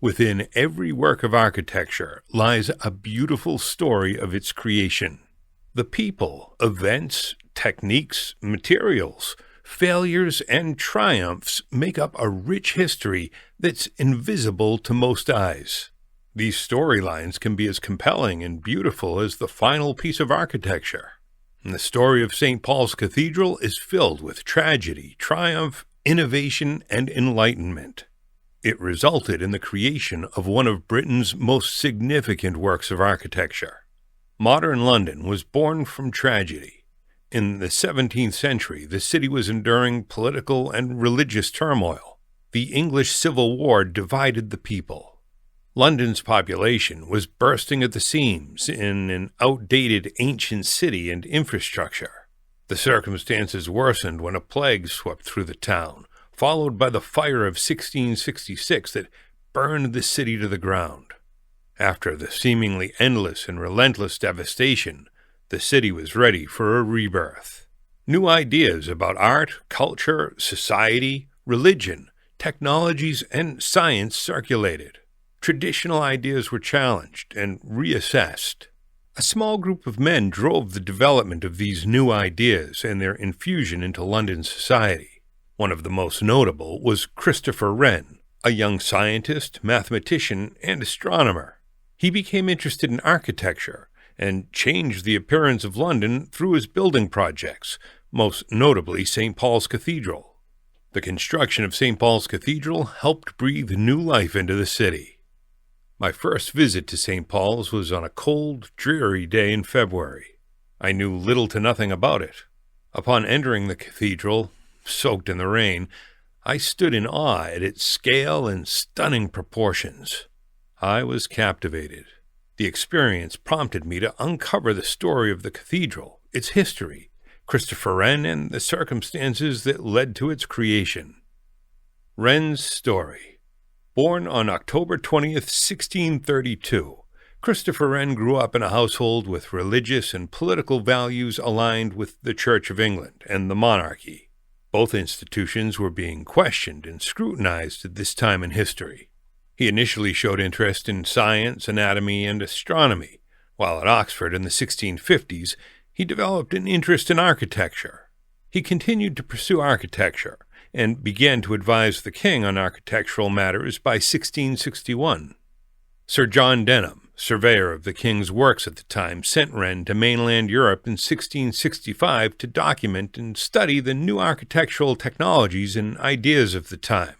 Within every work of architecture lies a beautiful story of its creation. The people, events, techniques, materials, failures, and triumphs make up a rich history that's invisible to most eyes. These storylines can be as compelling and beautiful as the final piece of architecture. And the story of St. Paul's Cathedral is filled with tragedy, triumph, innovation, and enlightenment. It resulted in the creation of one of Britain's most significant works of architecture. Modern London was born from tragedy. In the 17th century, the city was enduring political and religious turmoil. The English Civil War divided the people. London's population was bursting at the seams in an outdated ancient city and infrastructure. The circumstances worsened when a plague swept through the town, followed by the fire of 1666 that burned the city to the ground. After the seemingly endless and relentless devastation, the city was ready for a rebirth. New ideas about art, culture, society, religion, technologies, and science circulated. Traditional ideas were challenged and reassessed. A small group of men drove the development of these new ideas and their infusion into London society. One of the most notable was Christopher Wren, a young scientist, mathematician, and astronomer. He became interested in architecture and changed the appearance of London through his building projects, most notably St. Paul's Cathedral. The construction of St. Paul's Cathedral helped breathe new life into the city. My first visit to St. Paul's was on a cold, dreary day in February. I knew little to nothing about it. Upon entering the cathedral, soaked in the rain, I stood in awe at its scale and stunning proportions. I was captivated. The experience prompted me to uncover the story of the cathedral, its history, Christopher Wren, and the circumstances that led to its creation. Wren's story. Born on October 20th, 1632, Christopher Wren grew up in a household with religious and political values aligned with the Church of England and the monarchy. Both institutions were being questioned and scrutinized at this time in history. He initially showed interest in science, anatomy, and astronomy, while at Oxford in the 1650s, he developed an interest in architecture. He continued to pursue architecture and began to advise the king on architectural matters by 1661. Sir John Denham, surveyor of the king's works at the time, sent Wren to mainland Europe in 1665 to document and study the new architectural technologies and ideas of the time.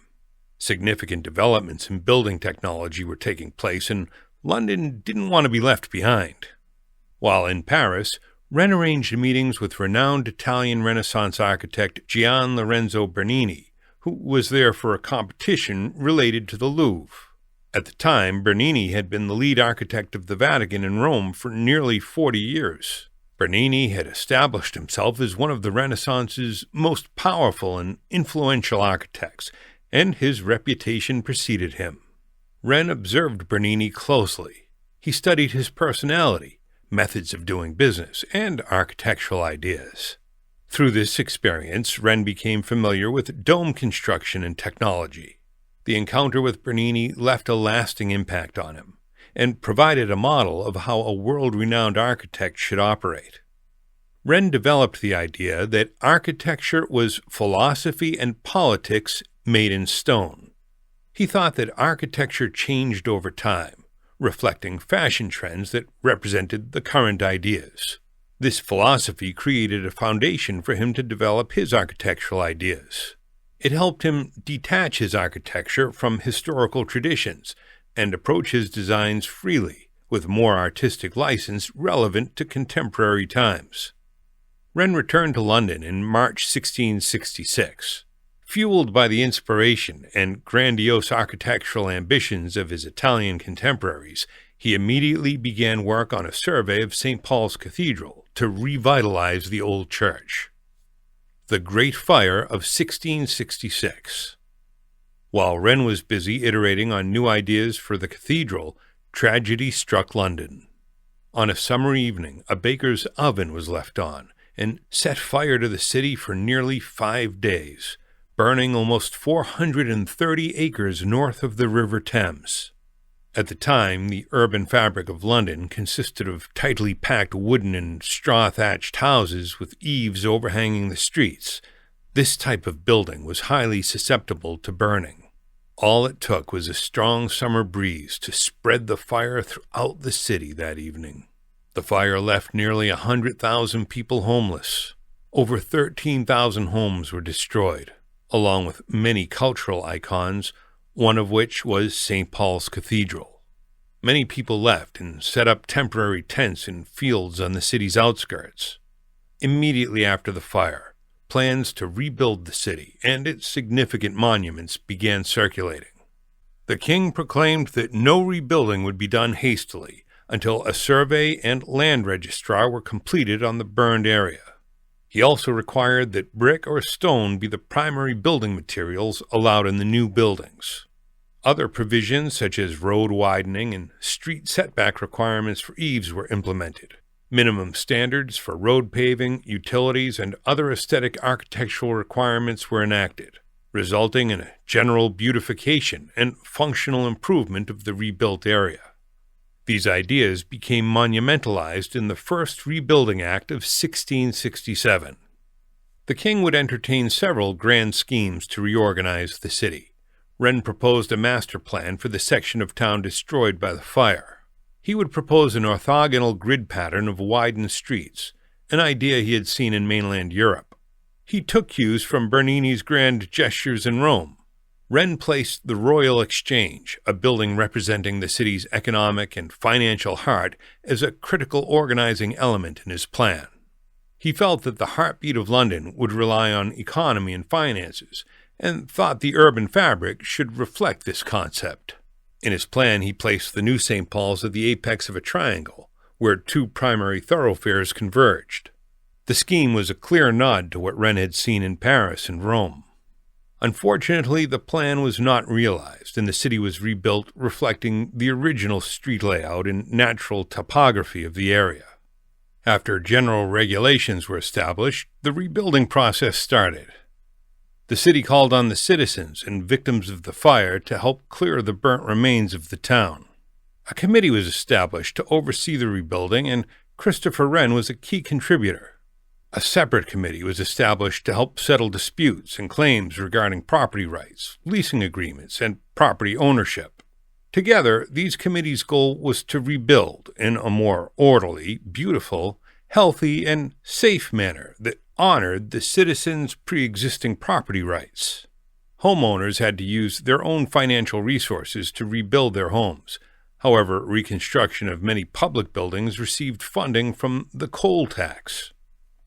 Significant developments in building technology were taking place, and London didn't want to be left behind. While in Paris, Wren arranged meetings with renowned Italian Renaissance architect Gian Lorenzo Bernini, who was there for a competition related to the Louvre. At the time, Bernini had been the lead architect of the Vatican in Rome for nearly 40 years. Bernini had established himself as one of the Renaissance's most powerful and influential architects, and his reputation preceded him. Wren observed Bernini closely. He studied his personality, methods of doing business, and architectural ideas. Through this experience, Wren became familiar with dome construction and technology. The encounter with Bernini left a lasting impact on him and provided a model of how a world-renowned architect should operate. Wren developed the idea that architecture was philosophy and politics made in stone. He thought that architecture changed over time, reflecting fashion trends that represented the current ideas. This philosophy created a foundation for him to develop his architectural ideas. It helped him detach his architecture from historical traditions and approach his designs freely, with more artistic license relevant to contemporary times. Wren returned to London in March 1666. Fueled by the inspiration and grandiose architectural ambitions of his Italian contemporaries, he immediately began work on a survey of St. Paul's Cathedral to revitalize the old church. The Great Fire of 1666. While Wren was busy iterating on new ideas for the cathedral, tragedy struck London. On a summer evening, a baker's oven was left on and set fire to the city for nearly 5 days, burning almost 430 acres north of the River Thames. At the time, the urban fabric of London consisted of tightly packed wooden and straw-thatched houses with eaves overhanging the streets. This type of building was highly susceptible to burning. All it took was a strong summer breeze to spread the fire throughout the city that evening. The fire left nearly 100,000 people homeless. Over 13,000 homes were destroyed, along with many cultural icons, one of which was St. Paul's Cathedral. Many people left and set up temporary tents in fields on the city's outskirts. Immediately after the fire, plans to rebuild the city and its significant monuments began circulating. The king proclaimed that no rebuilding would be done hastily until a survey and land registrar were completed on the burned area. He also required that brick or stone be the primary building materials allowed in the new buildings. Other provisions such as road widening and street setback requirements for eaves were implemented. Minimum standards for road paving, utilities, and other aesthetic architectural requirements were enacted, resulting in a general beautification and functional improvement of the rebuilt area. These ideas became monumentalized in the first Rebuilding Act of 1667. The king would entertain several grand schemes to reorganize the city. Wren proposed a master plan for the section of town destroyed by the fire. He would propose an orthogonal grid pattern of widened streets, an idea he had seen in mainland Europe. He took cues from Bernini's grand gestures in Rome. Wren placed the Royal Exchange, a building representing the city's economic and financial heart, as a critical organizing element in his plan. He felt that the heartbeat of London would rely on economy and finances, and thought the urban fabric should reflect this concept. In his plan, he placed the new St. Paul's at the apex of a triangle, where two primary thoroughfares converged. The scheme was a clear nod to what Wren had seen in Paris and Rome. Unfortunately, the plan was not realized, and the city was rebuilt reflecting the original street layout and natural topography of the area. After general regulations were established, the rebuilding process started. The city called on the citizens and victims of the fire to help clear the burnt remains of the town. A committee was established to oversee the rebuilding, and Christopher Wren was a key contributor. A separate committee was established to help settle disputes and claims regarding property rights, leasing agreements, and property ownership. Together, these committees' goal was to rebuild in a more orderly, beautiful, healthy, and safe manner that honored the citizens' pre-existing property rights. Homeowners had to use their own financial resources to rebuild their homes. However, reconstruction of many public buildings received funding from the coal tax.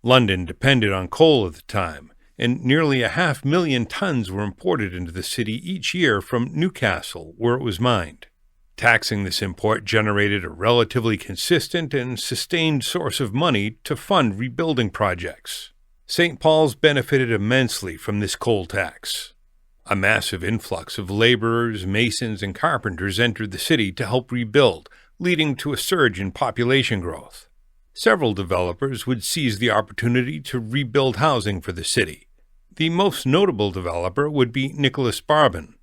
London depended on coal at the time, and nearly 500,000 tons were imported into the city each year from Newcastle, where it was mined. Taxing this import generated a relatively consistent and sustained source of money to fund rebuilding projects. St. Paul's benefited immensely from this coal tax. A massive influx of laborers, masons, and carpenters entered the city to help rebuild, leading to a surge in population growth. Several developers would seize the opportunity to rebuild housing for the city. The most notable developer would be Nicholas Barbin.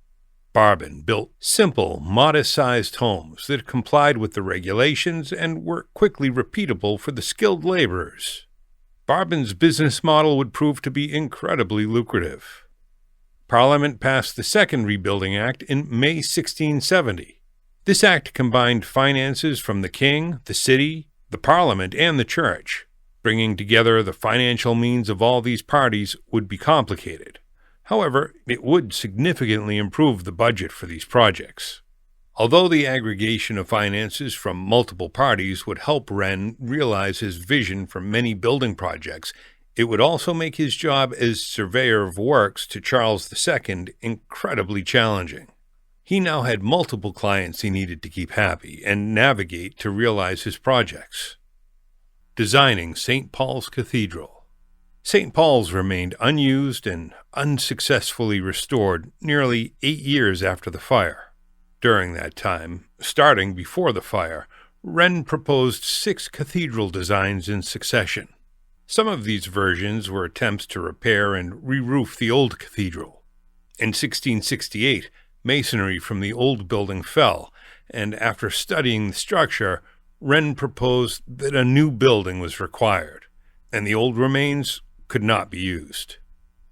Barbin built simple, modest-sized homes that complied with the regulations and were quickly repeatable for the skilled laborers. Barbin's business model would prove to be incredibly lucrative. Parliament passed the Second Rebuilding Act in May 1670. This act combined finances from the king, the city, the Parliament, and the Church. Bringing together the financial means of all these parties would be complicated. However, it would significantly improve the budget for these projects. Although the aggregation of finances from multiple parties would help Wren realize his vision for many building projects, it would also make his job as surveyor of works to Charles II incredibly challenging. He now had multiple clients he needed to keep happy and navigate to realize his projects. Designing St. Paul's Cathedral. St. Paul's remained unused and unsuccessfully restored nearly 8 years after the fire. During that time, starting before the fire, Wren proposed 6 cathedral designs in succession. Some of these versions were attempts to repair and re-roof the old cathedral. In 1668, masonry from the old building fell, and after studying the structure, Wren proposed that a new building was required, and the old remains could not be used.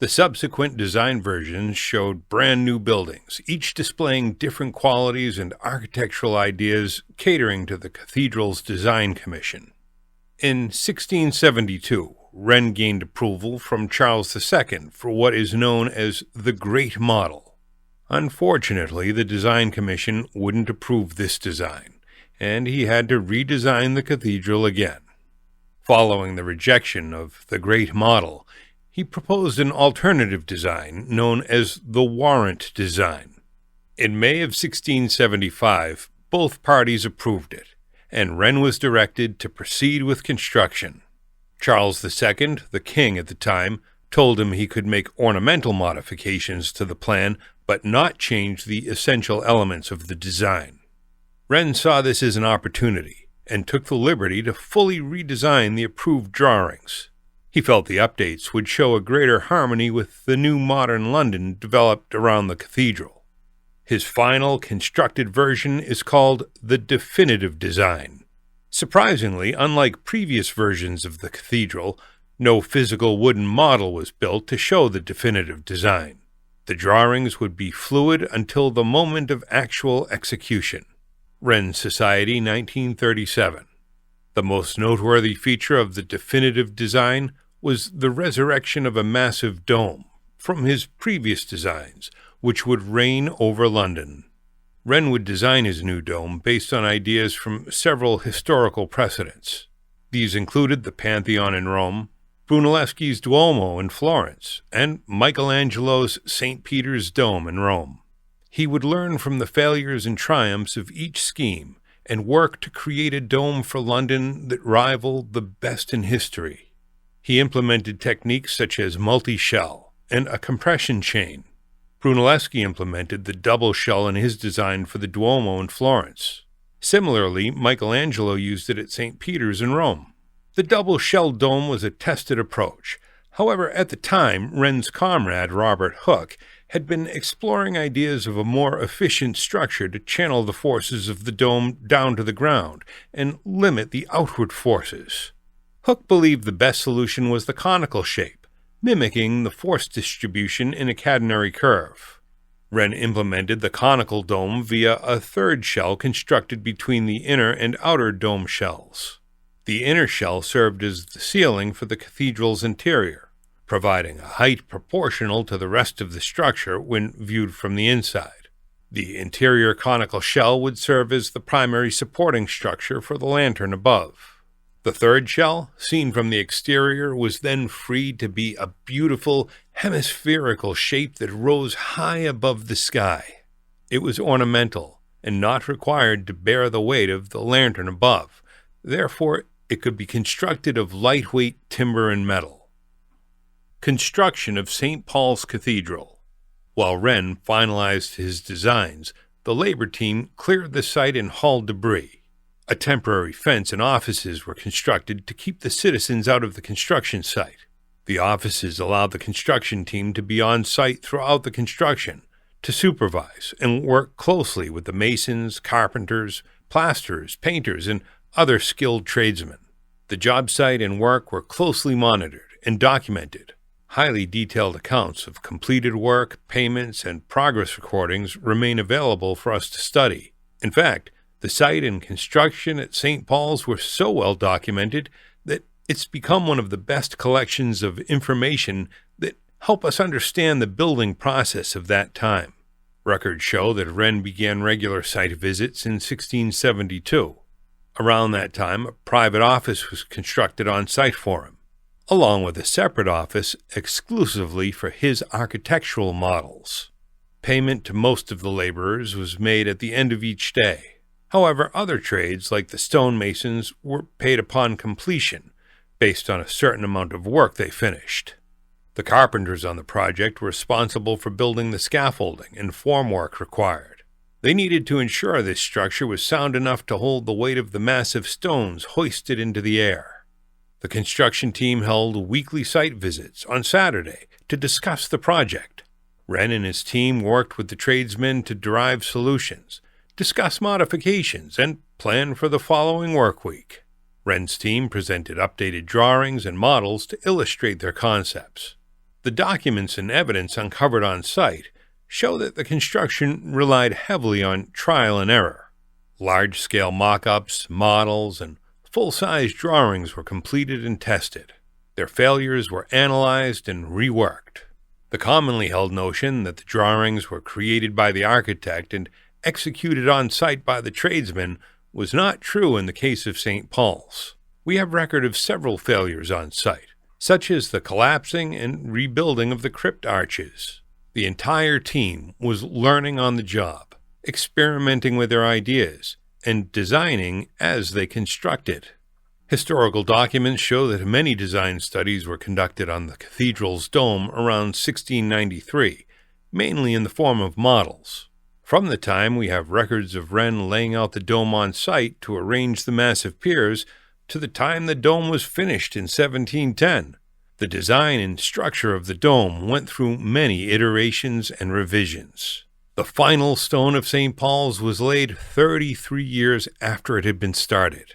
The subsequent design versions showed brand new buildings, each displaying different qualities and architectural ideas catering to the cathedral's design commission. In 1672, Wren gained approval from Charles II for what is known as the Great Model. Unfortunately, the Design Commission wouldn't approve this design, and he had to redesign the cathedral again. Following the rejection of the Great Model, he proposed an alternative design known as the Warrant Design. In May of 1675, both parties approved it, and Wren was directed to proceed with construction. Charles II, the king at the time, told him he could make ornamental modifications to the plan, but not change the essential elements of the design. Wren saw this as an opportunity, and took the liberty to fully redesign the approved drawings. He felt the updates would show a greater harmony with the new modern London developed around the cathedral. His final constructed version is called the Definitive Design. Surprisingly, unlike previous versions of the cathedral, no physical wooden model was built to show the definitive design. The drawings would be fluid until the moment of actual execution. Wren Society, 1937. The most noteworthy feature of the definitive design was the resurrection of a massive dome from his previous designs, which would reign over London. Wren would design his new dome based on ideas from several historical precedents. These included the Pantheon in Rome, Brunelleschi's Duomo in Florence, and Michelangelo's St. Peter's Dome in Rome. He would learn from the failures and triumphs of each scheme and work to create a dome for London that rivaled the best in history. He implemented techniques such as multi-shell and a compression chain. Brunelleschi implemented the double shell in his design for the Duomo in Florence. Similarly, Michelangelo used it at St. Peter's in Rome. The double-shell dome was a tested approach. However, at the time, Wren's comrade, Robert Hooke, had been exploring ideas of a more efficient structure to channel the forces of the dome down to the ground and limit the outward forces. Hooke believed the best solution was the conical shape, mimicking the force distribution in a catenary curve. Wren implemented the conical dome via a third shell constructed between the inner and outer dome shells. The inner shell served as the ceiling for the cathedral's interior, providing a height proportional to the rest of the structure when viewed from the inside. The interior conical shell would serve as the primary supporting structure for the lantern above. The third shell, seen from the exterior, was then freed to be a beautiful hemispherical shape that rose high above the sky. It was ornamental and not required to bear the weight of the lantern above. Therefore, it could be constructed of lightweight timber and metal. Construction of St. Paul's Cathedral. While Wren finalized his designs, the labor team cleared the site and hauled debris. A temporary fence and offices were constructed to keep the citizens out of the construction site. The offices allowed the construction team to be on site throughout the construction, to supervise and work closely with the masons, carpenters, plasterers, painters, and other skilled tradesmen. The job site and work were closely monitored and documented. Highly detailed accounts of completed work, payments, and progress recordings remain available for us to study. In fact, the site and construction at St. Paul's were so well documented that it's become one of the best collections of information that help us understand the building process of that time. Records show that Wren began regular site visits in 1672. Around that time, a private office was constructed on site for him, along with a separate office exclusively for his architectural models. Payment to most of the laborers was made at the end of each day. However, other trades, like the stonemasons, were paid upon completion, based on a certain amount of work they finished. The carpenters on the project were responsible for building the scaffolding and formwork required. They needed to ensure this structure was sound enough to hold the weight of the massive stones hoisted into the air. The construction team held weekly site visits on Saturday to discuss the project. Wren and his team worked with the tradesmen to derive solutions, discuss modifications, and plan for the following work week. Wren's team presented updated drawings and models to illustrate their concepts. The documents and evidence uncovered on site show that the construction relied heavily on trial and error. Large-scale mock-ups, models, and full-size drawings were completed and tested. Their failures were analyzed and reworked. The commonly held notion that the drawings were created by the architect and executed on site by the tradesmen was not true in the case of St. Paul's. We have record of several failures on site, such as the collapsing and rebuilding of the crypt arches. The entire team was learning on the job, experimenting with their ideas, and designing as they constructed. Historical documents show that many design studies were conducted on the cathedral's dome around 1693, mainly in the form of models. From the time we have records of Wren laying out the dome on site to arrange the massive piers to the time the dome was finished in 1710, the design and structure of the dome went through many iterations and revisions. The final stone of St. Paul's was laid 33 years after it had been started.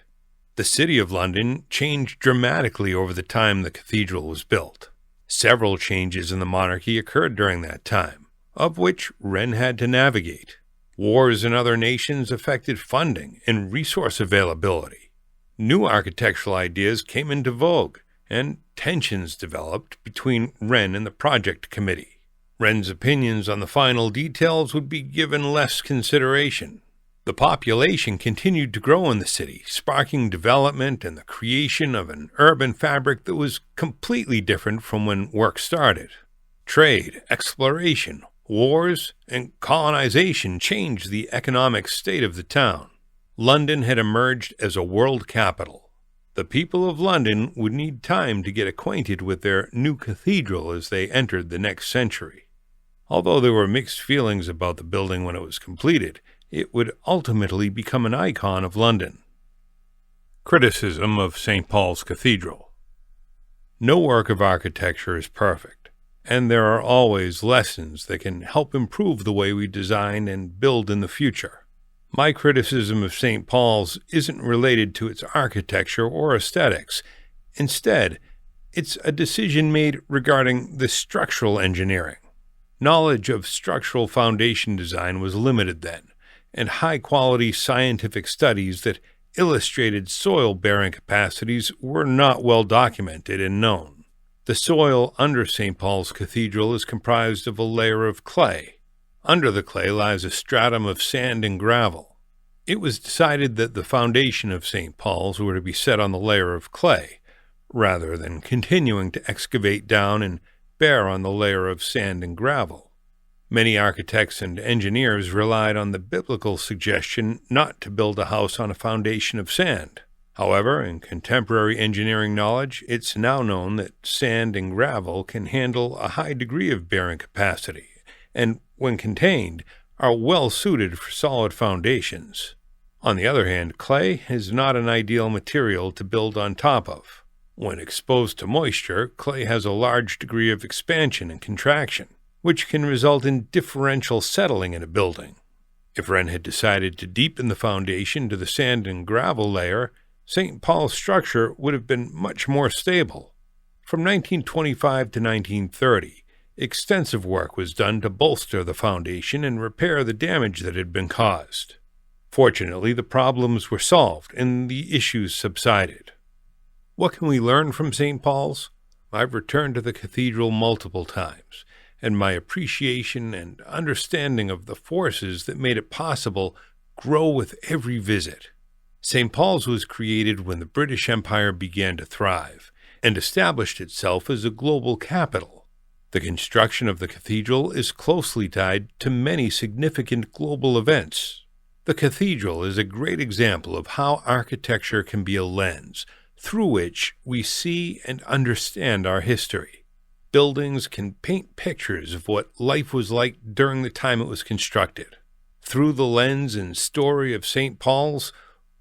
The City of London changed dramatically over the time the cathedral was built. Several changes in the monarchy occurred during that time, of which Wren had to navigate. Wars in other nations affected funding and resource availability. New architectural ideas came into vogue, and tensions developed between Wren and the project committee. Wren's opinions on the final details would be given less consideration. The population continued to grow in the city, sparking development and the creation of an urban fabric that was completely different from when work started. Trade, exploration, wars, and colonization changed the economic state of the town. London had emerged as a world capital. The people of London would need time to get acquainted with their new cathedral as they entered the next century. Although there were mixed feelings about the building when it was completed, it would ultimately become an icon of London. Criticism of St. Paul's Cathedral. No work of architecture is perfect, and there are always lessons that can help improve the way we design and build in the future. My criticism of St. Paul's isn't related to its architecture or aesthetics. Instead, it's a decision made regarding the structural engineering. Knowledge of structural foundation design was limited then, and high-quality scientific studies that illustrated soil-bearing capacities were not well documented and known. The soil under St. Paul's Cathedral is comprised of a layer of clay. Under the clay lies a stratum of sand and gravel. It was decided that the foundation of St. Paul's were to be set on the layer of clay, rather than continuing to excavate down and bear on the layer of sand and gravel. Many architects and engineers relied on the biblical suggestion not to build a house on a foundation of sand. However, in contemporary engineering knowledge, it's now known that sand and gravel can handle a high degree of bearing capacity, and, when contained, are well suited for solid foundations. On the other hand, clay is not an ideal material to build on top of. When exposed to moisture, clay has a large degree of expansion and contraction, which can result in differential settling in a building. If Wren had decided to deepen the foundation to the sand and gravel layer, St. Paul's structure would have been much more stable. From 1925 to 1930, extensive work was done to bolster the foundation and repair the damage that had been caused. Fortunately, the problems were solved and the issues subsided. What can we learn from St. Paul's? I've returned to the cathedral multiple times, and my appreciation and understanding of the forces that made it possible grow with every visit. St. Paul's was created when the British Empire began to thrive and established itself as a global capital. The construction of the cathedral is closely tied to many significant global events. The cathedral is a great example of how architecture can be a lens through which we see and understand our history. Buildings can paint pictures of what life was like during the time it was constructed. Through the lens and story of St. Paul's,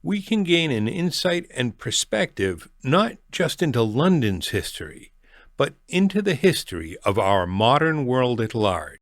we can gain an insight and perspective not just into London's history, but into the history of our modern world at large.